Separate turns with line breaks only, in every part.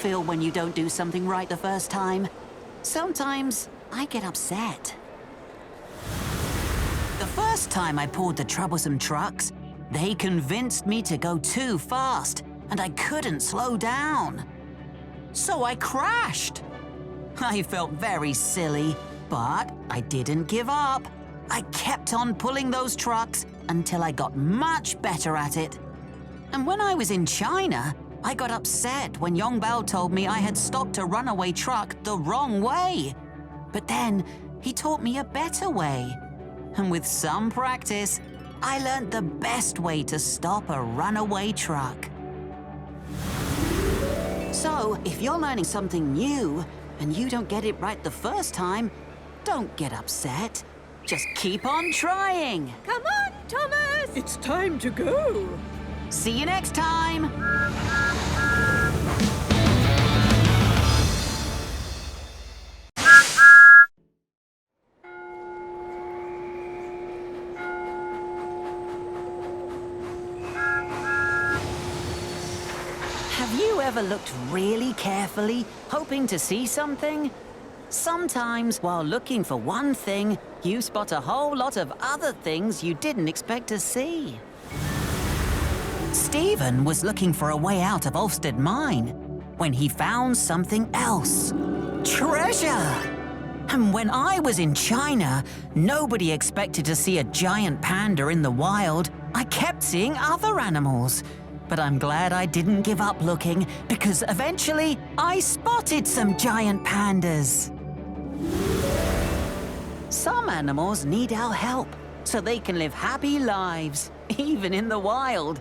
feel when you don't do something right the first time? Sometimes I get upset. The first time I pulled the troublesome trucks, they convinced me to go too fast, and I couldn't slow down. So I crashed. I felt very silly, but I didn't give up. I kept on pulling those trucks until I got much better at it. And when I was in China, I got upset when Yong Bao told me I had stopped a runaway truck the wrong way. But then he taught me a better way. And with some practice, I learned the best way to stop a runaway truck. So, if you're learning something new and you don't get it right the first time, don't get upset. Just keep on trying.
Come on, Thomas!
It's time to go.
See you next time. Have you ever looked really carefully, hoping to see something? Sometimes, while looking for one thing, you spot a whole lot of other things you didn't expect to see. Stephen was looking for a way out of Ulfstead Mine when he found something else. Treasure! And when I was in China, nobody expected to see a giant panda in the wild. I kept seeing other animals. But I'm glad I didn't give up looking, because eventually I spotted some giant pandas. Some animals need our help so they can live happy lives, even in the wild.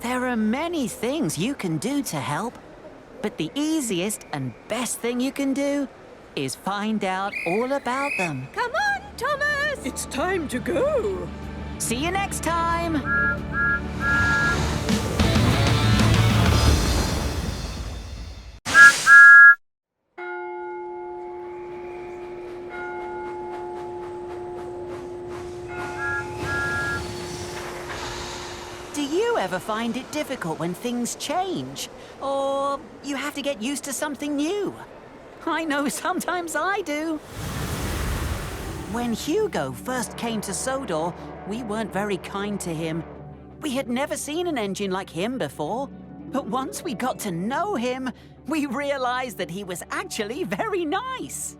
There are many things you can do to help, but the easiest and best thing you can do is find out all about them.
Come on, Thomas!
It's time to go.
See you next time! Do you ever find it difficult when things change? Or you have to get used to something new? I know sometimes I do. When Hugo first came to Sodor, we weren't very kind to him. We had never seen an engine like him before. But once we got to know him, we realized that he was actually very nice.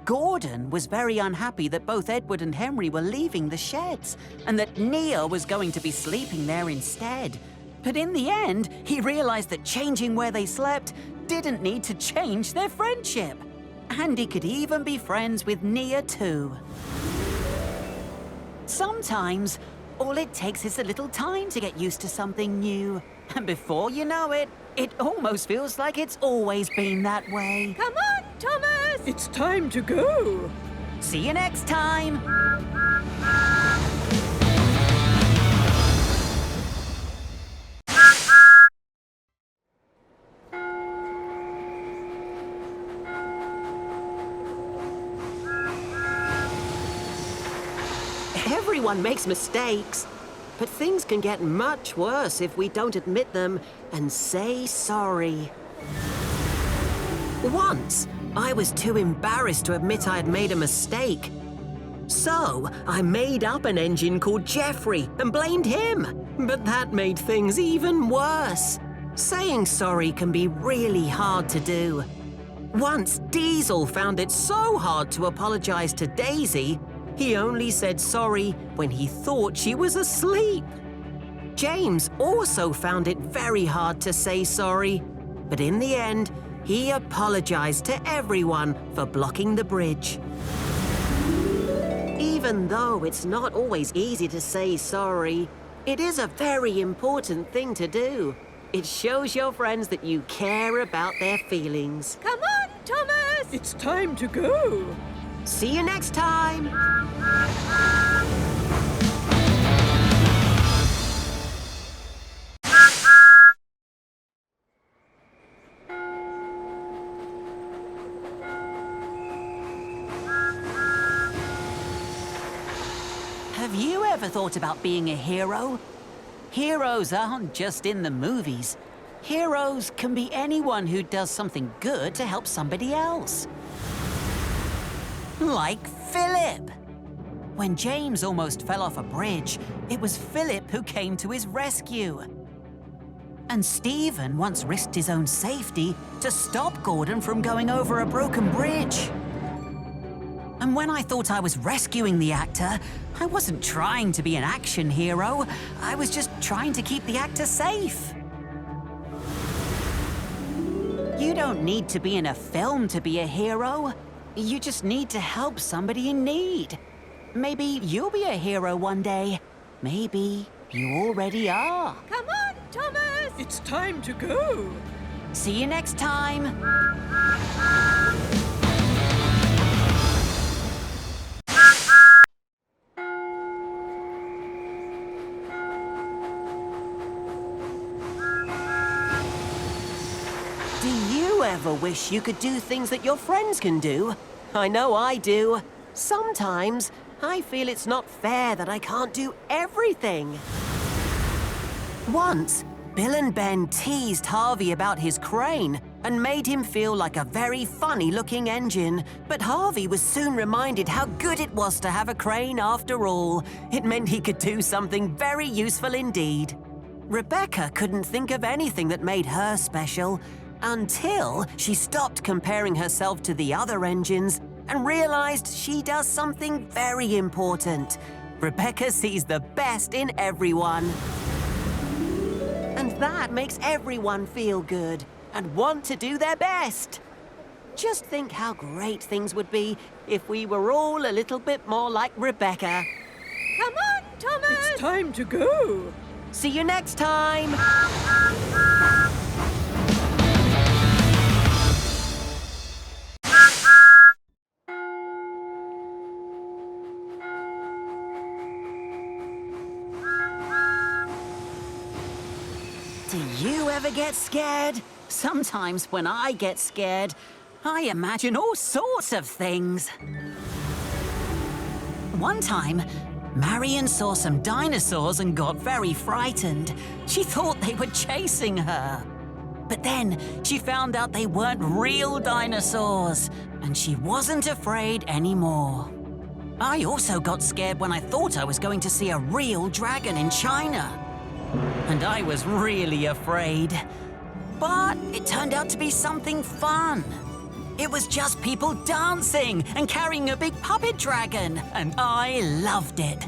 Gordon was very unhappy that both Edward and Henry were leaving the sheds, and that Nia was going to be sleeping there instead. But in the end, he realized that changing where they slept didn't need to change their friendship. And he could even be friends with Nia too. Sometimes, all it takes is a little time to get used to something new. And before you know it, it almost feels like it's always been that way.
Come on, Thomas!
It's time to go.
See you next time!
Everyone makes mistakes, but things can get much worse if we don't admit them and say sorry. Once, I was too embarrassed to admit I had made a mistake. So, I made up an engine called Jeffrey and blamed him. But that made things even worse. Saying sorry can be really hard to do. Once, Diesel found it so hard to apologize to Daisy, he only said sorry when he thought she was asleep. James also found it very hard to say sorry, but in the end, he apologized to everyone for blocking the bridge. Even though it's not always easy to say sorry, it is a very important thing to do. It shows your friends that you care about their feelings.
Come on, Thomas!
It's time to go.
See you next time!
Have you ever thought about being a hero? Heroes aren't just in the movies. Heroes can be anyone who does something good to help somebody else. Like Philip. When James almost fell off a bridge, it was Philip who came to his rescue. And Stephen once risked his own safety to stop Gordon from going over a broken bridge. And when I thought I was rescuing the actor, I wasn't trying to be an action hero. I was just trying to keep the actor safe. You don't need to be in a film to be a hero. You just need to help somebody in need. Maybe you'll be a hero one day. Maybe you already are.
Come on, Thomas!
It's time to go.
See you next time.
Do you ever wish you could do things that your friends can do? I know I do. Sometimes I feel it's not fair that I can't do everything. Once, Bill and Ben teased Harvey about his crane and made him feel like a very funny-looking engine. But Harvey was soon reminded how good it was to have a crane after all. It meant he could do something very useful indeed. Rebecca couldn't think of anything that made her special until she stopped comparing herself to the other engines and realized she does something very important. Rebecca sees the best in everyone. And that makes everyone feel good and want to do their best. Just think how great things would be if we were all a little bit more like Rebecca.
Come on, Thomas!
It's time to go.
See you next time!
Do you ever get scared? Sometimes when I get scared, I imagine all sorts of things. One time, Marion saw some dinosaurs and got very frightened. She thought they were chasing her. But then she found out they weren't real dinosaurs, and she wasn't afraid anymore. I also got scared when I thought I was going to see a real dragon in China. And I was really afraid. But it turned out to be something fun. It was just people dancing and carrying a big puppet dragon, and I loved it.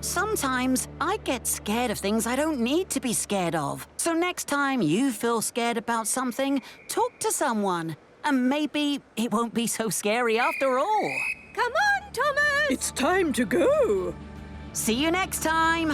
Sometimes I get scared of things I don't need to be scared of. So next time you feel scared about something, talk to someone. And maybe it won't be so scary after all.
Come on, Thomas!
It's time to go.
See you next time!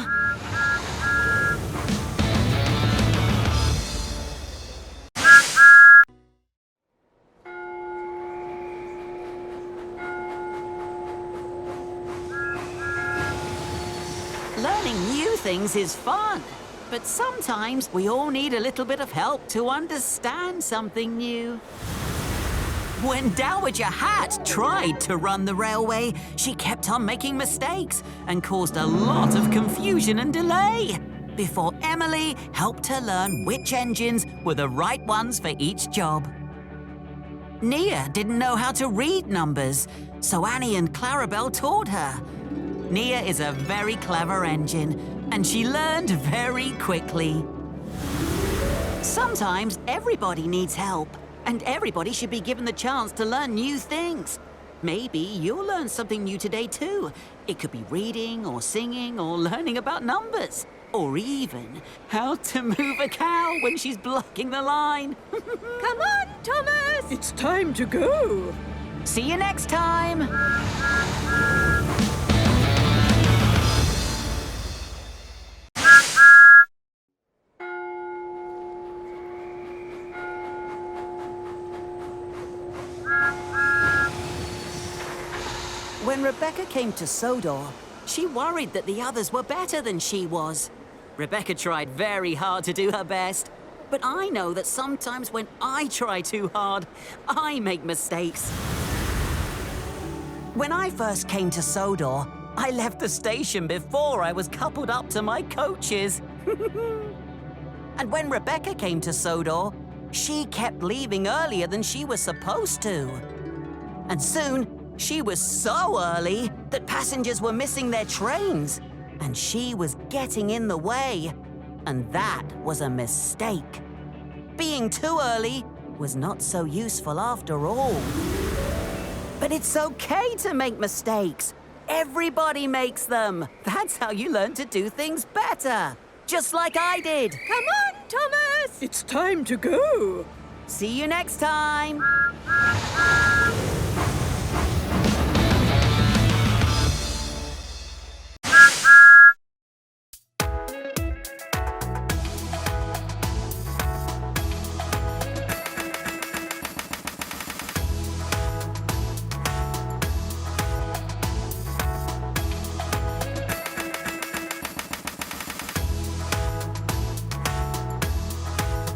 Learning new things is fun, but sometimes we all need a little bit of help to understand something new. When Dowager Hatt tried to run the railway, she kept on making mistakes and caused a lot of confusion and delay before Emily helped her learn which engines were the right ones for each job. Nia didn't know how to read numbers, so Annie and Clarabelle taught her. Nia is a very clever engine, and she learned very quickly. Sometimes everybody needs help. And everybody should be given the chance to learn new things. Maybe you'll learn something new today too. It could be reading or singing or learning about numbers. Or even how to move a cow when she's blocking the line.
Come on, Thomas!
It's time to go.
See you next time! When Rebecca came to Sodor, she worried that the others were better than she was. Rebecca tried very hard to do her best, but I know that sometimes when I try too hard, I make mistakes. When I first came to Sodor, I left the station before I was coupled up to my coaches. And when Rebecca came to Sodor, she kept leaving earlier than she was supposed to. And soon, she was so early that passengers were missing their trains, and she was getting in the way. And that was a mistake. Being too early was not so useful after all. But it's okay to make mistakes. Everybody makes them. That's how you learn to do things better. Just like I did.
Come on, Thomas!
It's time to go.
See you next time.